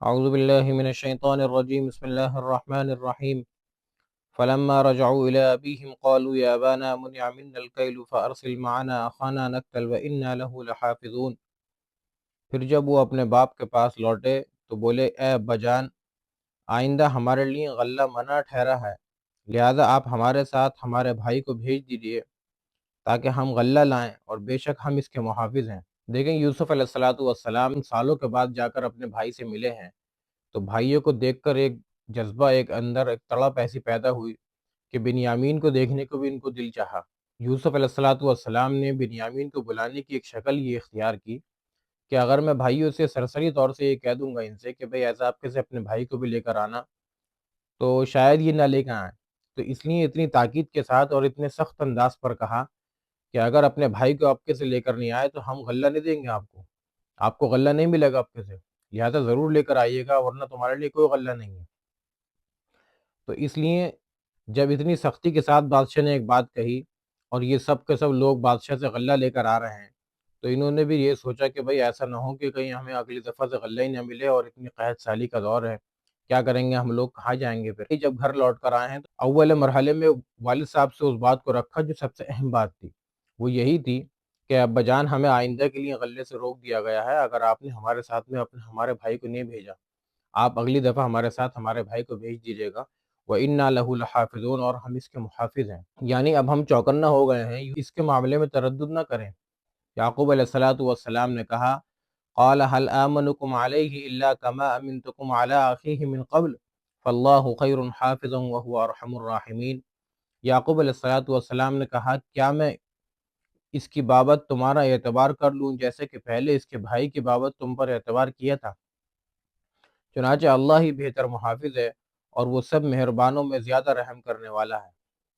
اعوذ باللہ من الشیطان الرجیم بسم اللہ الرحمن الرحیم فلما رجعوا الى ابیہم قالوا یا ابانا منع منا الکیل فارسل معنا اخانا نکتل وانا له لحافظون۔ پھر جب وہ اپنے باپ کے پاس لوٹے تو بولے اے ابا جان، آئندہ ہمارے لیے غلہ منع ٹھہرا ہے، لہذا آپ ہمارے ساتھ ہمارے بھائی کو بھیج دیجئے تاکہ ہم غلہ لائیں، اور بے شک ہم اس کے محافظ ہیں۔ دیکھیں یوسف علیہ السلام سالوں کے بعد جا کر اپنے بھائی سے ملے ہیں، تو بھائیوں کو دیکھ کر ایک جذبہ، ایک اندر ایک تڑپ ایسی پیدا ہوئی کہ بنیامین کو دیکھنے کو بھی ان کو دل چاہا۔ یوسف علیہ السلام نے بنیامین کو بلانے کی ایک شکل یہ اختیار کی کہ اگر میں بھائیوں سے سرسری طور سے یہ کہہ دوں گا ان سے کہ بھئی ایسا آپ کیسے اپنے بھائی کو بھی لے کر آنا، تو شاید یہ نہ لے کر آئیں۔ تو اس لیے اتنی تاکید کے ساتھ اور اتنے سخت انداز پر کہا کہ اگر اپنے بھائی کو آپ کے سے لے کر نہیں آئے تو ہم غلہ نہیں دیں گے آپ کو غلہ نہیں ملے گا آپ کے سے، لہٰذا ضرور لے کر آئیے گا ورنہ تمہارے لیے کوئی غلہ نہیں ہے۔ تو اس لیے جب اتنی سختی کے ساتھ بادشاہ نے ایک بات کہی اور یہ سب کے سب لوگ بادشاہ سے غلہ لے کر آ رہے ہیں، تو انہوں نے بھی یہ سوچا کہ بھئی ایسا نہ ہو کہ کہیں ہمیں اگلی دفعہ سے غلہ ہی نہ ملے، اور اتنی قحط سالی کا دور ہے، کیا کریں گے ہم لوگ، کہاں جائیں گے پھر۔ جب گھر لوٹ کر آئے ہیں تو اول مرحلے میں والد صاحب سے اس بات کو رکھا جو سب سے اہم بات تھی، وہ یہی تھی کہ ابا جان ہمیں آئندہ کے لیے غلے سے روک دیا گیا ہے، اگر آپ نے ہمارے ساتھ میں ہمارے بھائی کو نہیں بھیجا، آپ اگلی دفعہ ہمارے ساتھ ہمارے بھائی کو بھیج دیجیے گا، وَإِنَّا لَهُ لَحَافِظُونَ، اور ہم اس کے محافظ ہیں۔ یعنی اب ہم چوکنا ہو گئے ہیں، اس کے معاملے میں تردد نہ کریں۔ یعقوب علیہ السلام نے کہا قال هل آمنكم عليه إلا كما أمنتكم على أخيه من قبل فالله خير حافظا وهو أرحم الراحمين۔ یعقوب علیہ السلام نے کہا کیا میں اس کی بابت تمہارا اعتبار کر لوں جیسے کہ پہلے اس کے بھائی کی بابت تم پر اعتبار کیا تھا؟ چنانچہ اللہ ہی بہتر محافظ ہے اور وہ سب مہربانوں میں زیادہ رحم کرنے والا ہے۔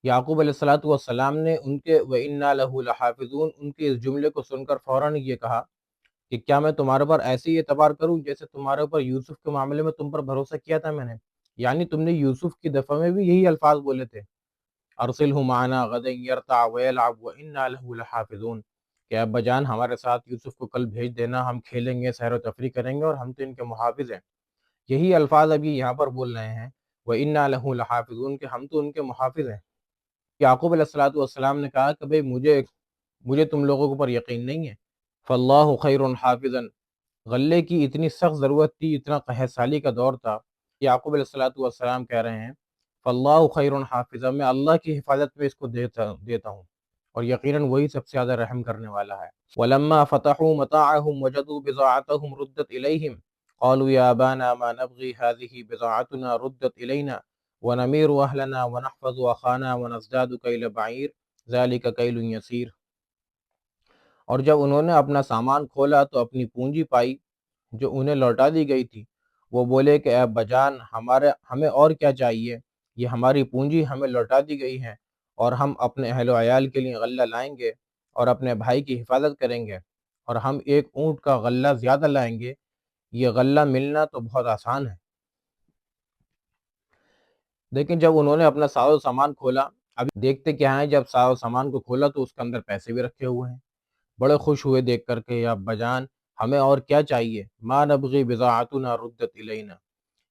یعقوب علیہ السلام نے ان کے وَإِنَّا لَهُ لَحَافِظُونَ ان کے اس جملے کو سن کر فوراً یہ کہا کہ کیا میں تمہارے پر ایسے ہی اعتبار کروں جیسے تمہارے اوپر یوسف کے معاملے میں تم پر بھروسہ کیا تھا میں نے؟ یعنی تم نے یوسف کی دفعہ میں بھی یہی الفاظ بولے تھے، ارسلہ معنا غدا یرتع ویلعب وإنا له لحافظون، کہ ابا جان ہمارے ساتھ یوسف کو کل بھیج دینا، ہم کھیلیں گے، سیر و تفریح کریں گے، اور ہم تو ان کے محافظ ہیں۔ یہی الفاظ ابھی یہاں پر بول رہے ہیں وإنا له لحافظون، کہ ہم تو ان کے محافظ ہیں۔ یعقوب علیہ السلام نے کہا کہ بھئی مجھے تم لوگوں کے اوپر یقین نہیں ہے، فاللہ خیر حافظا، غلے کی اتنی سخت ضرورت تھی، اتنا قحط سالی کا دور تھا، یعقوب علیہ السلام کہہ رہے ہیں فاللہ خیر حافظا، میں اللہ کی حفاظت میں اس کو دیتا ہوں، اور یقیناً وہی سب سے زیادہ رحم کرنے والا ہے۔ وَلَمَّا فَتَحُوا مَتَاعَهُمْ وَجَدُوا بِضَاعَتَهُمْ رُدَّتْ إِلَيْهِمْ قَالُوا يَا أَبَانَا مَا نَبْغِي هَٰذِهِ بِضَاعَتُنَا رُدَّتْ إِلَيْنَا وَنَمِيرُ أَهْلَنَا وَنَحْفَظُ أَخَانَا وَنَزْدَادُ كَيْلَ بَعِيرٍ ذَلِكَ كَيْلٌ يَسِيرٌ۔ اور جب انہوں نے اپنا سامان کھولا تو اپنی پونجی پائی جو انہیں لوٹا دی گئی تھی، وہ بولے کہ اے ابا جان ہمیں اور کیا چاہیے، یہ ہماری پونجی ہمیں لوٹا دی گئی ہے، اور ہم اپنے اہل و عیال کے لیے غلہ لائیں گے اور اپنے بھائی کی حفاظت کریں گے، اور ہم ایک اونٹ کا غلہ زیادہ لائیں گے، یہ غلہ ملنا تو بہت آسان ہے۔ لیکن جب انہوں نے اپنا ساز و سامان کھولا، ابھی دیکھتے کیا ہے، جب ساز و سامان کو کھولا تو اس کے اندر پیسے بھی رکھے ہوئے ہیں، بڑے خوش ہوئے دیکھ کر کے یا ابا جان ہمیں اور کیا چاہیے، ما نبغی بضاعتنا ردت الینا،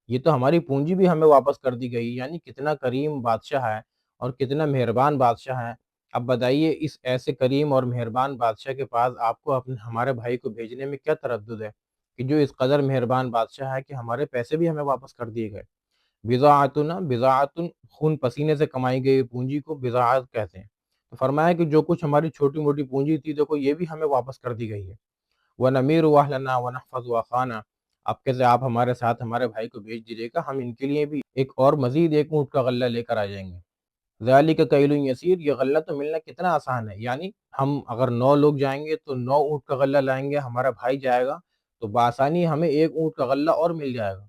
یہ تو ہماری پونجی بھی ہمیں واپس کر دی گئی۔ یعنی کتنا کریم بادشاہ ہے اور کتنا مہربان بادشاہ ہے۔ اب بتائیے اس ایسے کریم اور مہربان بادشاہ کے پاس آپ کو ہمارے بھائی کو بھیجنے میں کیا تردد ہے، کہ جو اس قدر مہربان بادشاہ ہے کہ ہمارے پیسے بھی ہمیں واپس کر دیے گئے۔ بضاعتن خون پسینے سے کمائی گئی پونجی کو بضاعت کہتے ہیں۔ تو فرمایا کہ جو کچھ ہماری چھوٹی موٹی پونجی تھی دیکھو یہ بھی ہمیں واپس کر دی گئی ہے۔ وَنَمِيرُ أَهْلَنَا وَنَحْفَظُ أَخَانَا، اب کیسے آپ ہمارے ساتھ ہمارے بھائی کو بھیج دیجیے گا، ہم ان کے لیے بھی ایک اور مزید ایک اونٹ کا غلہ لے کر آ جائیں گے۔ ذَلِكَ كَيْلٌ يَسِيرٌ، یہ غلہ تو ملنا کتنا آسان ہے، یعنی ہم اگر 9 لوگ جائیں گے تو 9 اونٹ کا غلہ لائیں گے، ہمارا بھائی جائے گا تو بآسانی ہمیں ایک اونٹ کا غلہ اور مل جائے گا۔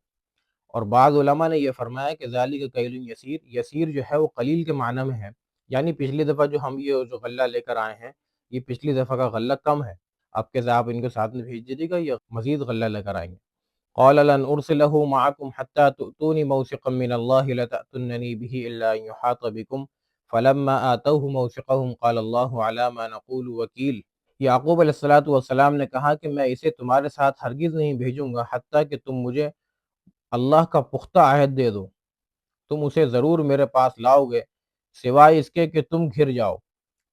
اور بعض علماء نے یہ فرمایا کہ ذَلِكَ كَيْلٌ يَسِيرٌ، یسیر جو ہے وہ قلیل کے معنی میں ہے، یعنی پچھلی دفعہ جو ہم یہ جو غلہ لے کر آئے ہیں یہ پچھلی دفعہ کا غلہ کم ہے، اب کیسے آپ ان کے ساتھ میں بھیج دیجیے گا، یہ مزید غلہ لے کر آئیں گے۔ قال لن ارسله معكم حتى تؤتوني موثقا من الله لتأتونني به الا ان يحاط بكم فلما آتوه موثقهم قال الله على ما نقول وکیل۔ یعقوب علیہ السلام نے کہا کہ میں اسے تمہارے ساتھ ہرگز نہیں بھیجوں گا حتیٰ کہ تم مجھے اللہ کا پختہ عہد دے دو، تم اسے ضرور میرے پاس لاؤ گے، سوائے اس کے کہ تم گھر جاؤ۔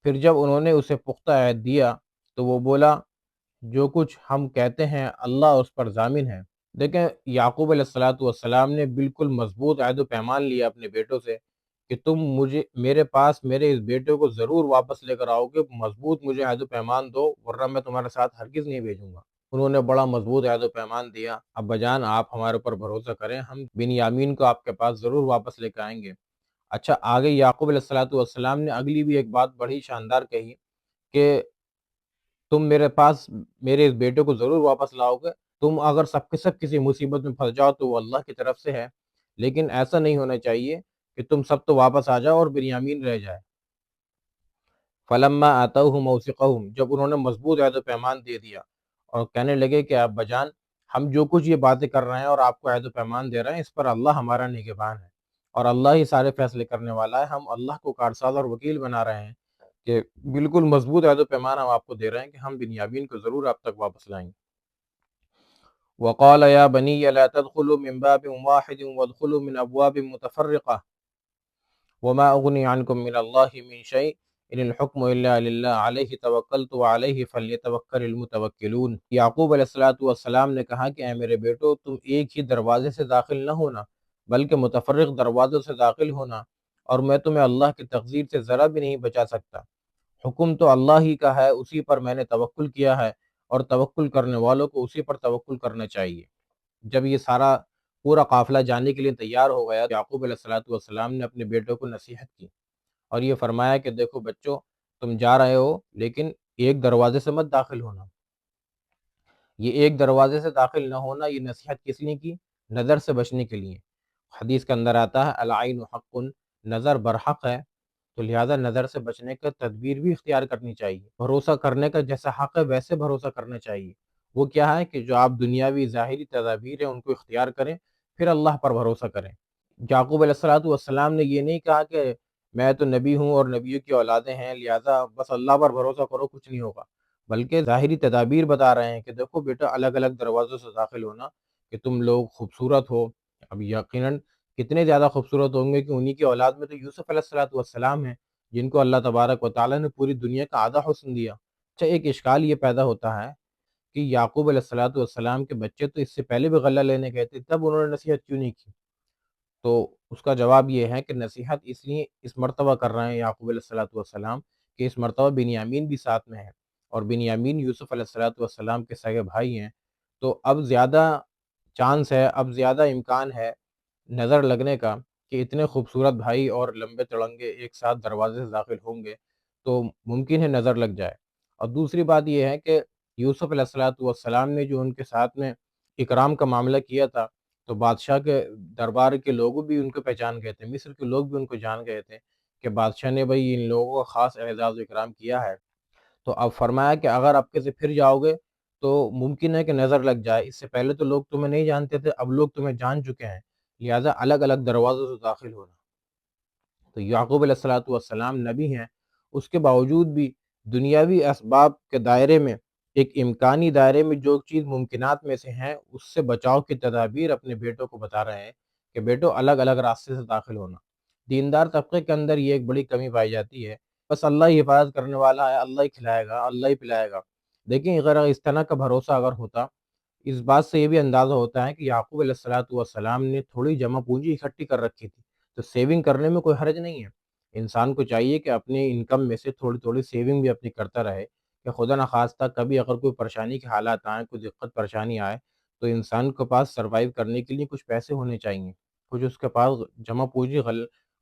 پھر جب انہوں نے اسے پختہ عہد دیا تو وہ بولا، جو کچھ ہم کہتے ہیں اللہ اس پر ضامن ہے۔ دیکھیں، یعقوب علیہ السلام نے بالکل مضبوط عہد و پیمان لیا اپنے بیٹوں سے کہ تم مجھے میرے پاس میرے اس بیٹے کو ضرور واپس لے کر آؤ گے، مضبوط مجھے عہد و پیمان دو، ورنہ میں تمہارے ساتھ ہرگز نہیں بھیجوں گا۔ انہوں نے بڑا مضبوط عہد و پیمان دیا، ابا جان آپ ہمارے اوپر بھروسہ کریں، ہم بنیامین کو آپ کے پاس ضرور واپس لے کے آئیں گے۔ اچھا، آگے یعقوب علیہ السلام نے اگلی بھی ایک بات بڑی شاندار کہی کہ تم میرے پاس میرے اس بیٹے کو ضرور واپس لاؤ گے، تم اگر سب کے سب کسی مصیبت میں پھنس جاؤ تو وہ اللہ کی طرف سے ہے، لیکن ایسا نہیں ہونا چاہیے کہ تم سب تو واپس آ جاؤ اور بنیامین رہ جائے۔ فلما آتوہ موثقہم، جب انہوں نے مضبوط عہد و پیمان دے دیا اور کہنے لگے کہ ابا جان ہم جو کچھ یہ باتیں کر رہے ہیں اور آپ کو عہد و پیمان دے رہے ہیں، اس پر اللہ ہمارا نگہبان ہے اور اللہ ہی سارے فیصلے کرنے والا ہے، ہم اللہ کو کارساز اور وکیل بنا رہے ہیں کہ بالکل مضبوط عہد و پیمان ہم آپ کو دے رہے ہیں کہ ہم بنیامین کو ضرور آپ تک واپس لائیں گے۔ وقال يا بني لا تدخلوا من باب واحد وادخلوا من ابواب متفرقة وما اغني عنكم من الله من شيء ان الحكم الا لله عليه توکلت وعليه فليتوکل المتوکلون۔ یعقوب علیہ السلام نے کہا کہ اے میرے بیٹو، تم ایک ہی دروازے سے داخل نہ ہونا بلکہ متفرق دروازوں سے داخل ہونا، اور میں تمہیں اللہ کی تقدیر سے ذرا بھی نہیں بچا سکتا۔ حکم تو اللہ ہی کا ہے، اسی پر میں نے توکل کیا ہے، اور توکل کرنے والوں کو اسی پر توکل کرنا چاہیے۔ جب یہ سارا پورا قافلہ جانے کے لیے تیار ہو گیا، یعقوب علیہ السلام نے اپنے بیٹوں کو نصیحت کی اور یہ فرمایا کہ دیکھو بچوں، تم جا رہے ہو لیکن ایک دروازے سے مت داخل ہونا۔ یہ ایک دروازے سے داخل نہ ہونا، یہ نصیحت کس لیے کی؟ نظر سے بچنے کے لیے۔ حدیث کے اندر آتا ہے العین حق، نظر برحق ہے، تو لہٰذا نظر سے بچنے کا تدبیر بھی اختیار کرنی چاہیے۔ بھروسہ کرنے کا جیسا حق ہے ویسے بھروسہ کرنا چاہیے۔ وہ کیا ہے کہ جو آپ دنیاوی ظاہری تدابیر ہیں ان کو اختیار کریں، پھر اللہ پر بھروسہ کریں۔ یعقوب علیہ السلام نے یہ نہیں کہا کہ میں تو نبی ہوں اور نبیوں کی اولادیں ہیں لہٰذا بس اللہ پر بھروسہ کرو کچھ نہیں ہوگا، بلکہ ظاہری تدابیر بتا رہے ہیں کہ دیکھو بیٹا، الگ الگ دروازوں سے داخل ہونا کہ تم لوگ خوبصورت ہو۔ اب یقیناً کتنے زیادہ خوبصورت ہوں گے کہ انہی کی اولاد میں تو یوسف علیہ السلام ہیں جن کو اللہ تبارک و تعالیٰ نے پوری دنیا کا آدھا حسن دیا۔ اچھا، ایک اشکال یہ پیدا ہوتا ہے کہ یعقوب علیہ السلام کے بچے تو اس سے پہلے بھی غلہ لینے گئے تھے، تب انہوں نے نصیحت کیوں نہیں کی؟ تو اس کا جواب یہ ہے کہ نصیحت اس لیے اس مرتبہ کر رہے ہیں یعقوب علیہ السلام کہ اس مرتبہ بنیامین بھی ساتھ میں ہے، اور بنیامین یوسف علیہ السلام کے سگے بھائی ہیں، تو اب زیادہ چانس ہے، اب زیادہ امکان ہے نظر لگنے کا کہ اتنے خوبصورت بھائی اور لمبے تڑنگے ایک ساتھ دروازے سے داخل ہوں گے تو ممکن ہے نظر لگ جائے۔ اور دوسری بات یہ ہے کہ یوسف علیہ السلام نے جو ان کے ساتھ میں اکرام کا معاملہ کیا تھا، تو بادشاہ کے دربار کے لوگ بھی ان کو پہچان گئے تھے، مصر کے لوگ بھی ان کو جان گئے تھے کہ بادشاہ نے بھائی ان لوگوں کا خاص اعزاز و اکرام کیا ہے۔ تو اب فرمایا کہ اگر آپ کے سے پھر جاؤ گے تو ممکن ہے کہ نظر لگ جائے، اس سے پہلے تو لوگ تمہیں نہیں جانتے تھے، اب لوگ تمہیں جان چکے ہیں، لہٰذا الگ الگ دروازوں سے داخل ہونا۔ تو یعقوب علیہ السلام نبی ہیں، اس کے باوجود بھی دنیاوی اسباب کے دائرے میں، ایک امکانی دائرے میں جو چیز ممکنات میں سے ہیں اس سے بچاؤ کی تدابیر اپنے بیٹوں کو بتا رہے ہیں کہ بیٹوں الگ الگ راستے سے داخل ہونا۔ دیندار طبقے کے اندر یہ ایک بڑی کمی پائی جاتی ہے، بس اللہ ہی حفاظت کرنے والا ہے، اللہ ہی کھلائے گا، اللہ ہی پلائے گا۔ دیکھیں، اگر اس طرح کا بھروسہ اگر ہوتا، اس بات سے یہ بھی اندازہ ہوتا ہے کہ یعقوب علیہ السلام نے تھوڑی جمع پونجی اکٹھی کر رکھی تھی، تو سیونگ کرنے میں کوئی حرج نہیں ہے۔ انسان کو چاہیے کہ اپنے انکم میں سے تھوڑی تھوڑی سیونگ بھی اپنی کرتا رہے کہ خدا نخواستہ کبھی اگر کوئی پریشانی کے حالات آئیں، کوئی دقت پریشانی آئے، تو انسان کے پاس سروائیو کرنے کے لیے کچھ پیسے ہونے چاہیے، کچھ اس کے پاس جمع پونجی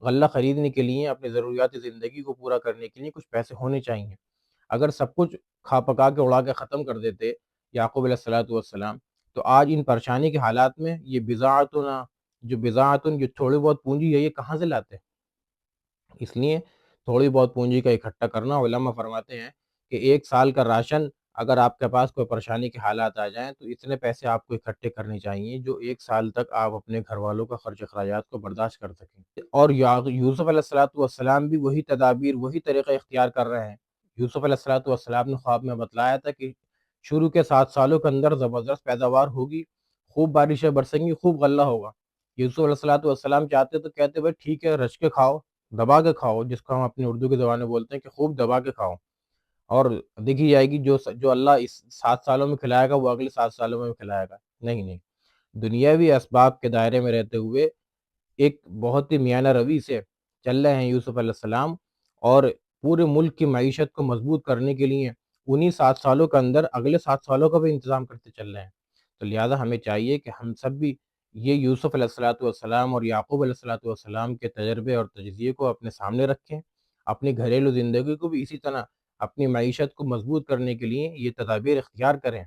غلہ خریدنے کے لیے، اپنی ضروریات زندگی کو پورا کرنے کے لیے کچھ پیسے ہونے چاہیے۔ اگر سب کچھ کھا پکا کے اڑا کے ختم کر دیتے یعقوب علیہ السلام، تو آج ان پریشانی کے حالات میں یہ بضاعتن جو تھوڑی بہت پونجی ہے یہ کہاں سے لاتے؟ اس لیے تھوڑی بہت پونجی کا اکٹھا کرنا، علماء فرماتے ہیں کہ ایک سال کا راشن اگر آپ کے پاس کوئی پریشانی کے حالات آ جائیں تو اتنے پیسے آپ کو اکٹھے کرنے چاہیے جو ایک سال تک آپ اپنے گھر والوں کا خرچ اخراجات کو برداشت کر سکیں۔ اور یوسف علیہ السلام بھی وہی تدابیر، وہی طریقہ اختیار کر رہے ہیں۔ یوسف علیہ السلام نے خواب میں بتلایا تھا کہ شروع کے 7 سالوں کے اندر زبردست پیداوار ہوگی، خوب بارشیں برسیں گی، خوب غلہ ہوگا۔ یوسف علیہ السلام چاہتے تو کہتے بھائی ٹھیک ہے، رچ کے کھاؤ، دبا کے کھاؤ، جس کو ہم اپنی اردو کی زبان میں بولتے ہیں کہ خوب دبا کے کھاؤ، اور دیکھی جائے گی جو اللہ اس 7 سالوں میں کھلائے گا وہ اگلے 7 سالوں میں بھی کھلائے گا۔ نہیں نہیں، دنیاوی اسباب کے دائرے میں رہتے ہوئے ایک بہت ہی میانہ روی سے چل رہے ہیں یوسف علیہ السلام، اور پورے ملک کی معیشت کو مضبوط کرنے کے لیے انہی 7 سالوں کے اندر اگلے 7 سالوں کا بھی انتظام کرتے چل رہے ہیں۔ تو لہٰذا ہمیں چاہیے کہ ہم سب بھی یہ یوسف علیہ السلام اور یعقوب علیہ السلام کے تجربے اور تجزیے کو اپنے سامنے رکھیں، اپنی گھریلو زندگی کو بھی اسی طرح اپنی معیشت کو مضبوط کرنے کے لیے یہ تدابیر اختیار کریں۔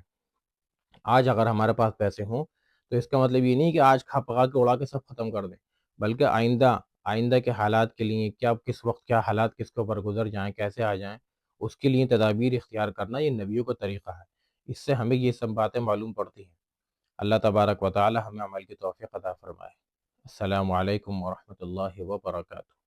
آج اگر ہمارے پاس پیسے ہوں تو اس کا مطلب یہ نہیں کہ آج کھا پکا کے اڑا کے سب ختم کر دیں، بلکہ آئندہ کے حالات کے لیے کیا کس وقت کیا حالات کس کے اوپر گزر جائیں، کیسے آ جائیں، اس کے لیے تدابیر اختیار کرنا یہ نبیوں کا طریقہ ہے۔ اس سے ہمیں یہ سب باتیں معلوم پڑتی ہیں۔ اللہ تبارک و تعالی ہمیں عمل کی توفیق عطا فرمائے۔ السلام علیکم ورحمۃ اللہ وبرکاتہ۔